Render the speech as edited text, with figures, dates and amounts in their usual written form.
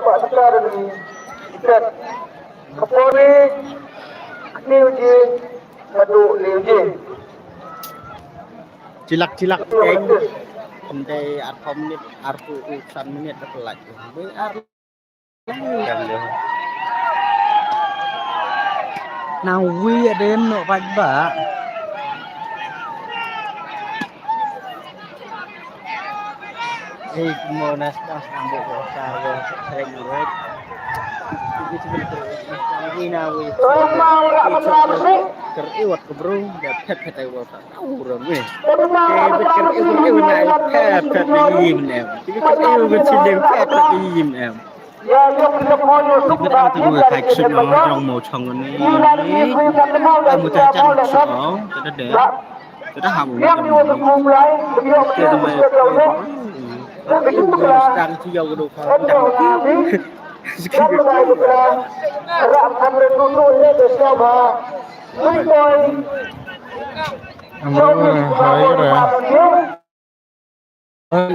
Pak sekarang ini. Ikat. Kapolri. Liu Ji. Madu Liu Ji. Cilak-cilak keng. Pendai arkom menit, arpu urusan menit terpelat. Ar yang dia. Nawi ada yang nak pada. Mau nastas ambil besar ya sering urut. Itu sebentar lagi nawi. Keriwat ke bro, dapat kata gua tak tahu orang ni. Keriwat naik pet tinggi nem. Keriwat cilim pet tinggi nem. Kita tu dua kaki senang trong mau chong ni. Kamu tak jangan song, tidak deh. Tidak hamu. Kita mai. Sekarang ciau dulu kan. Hai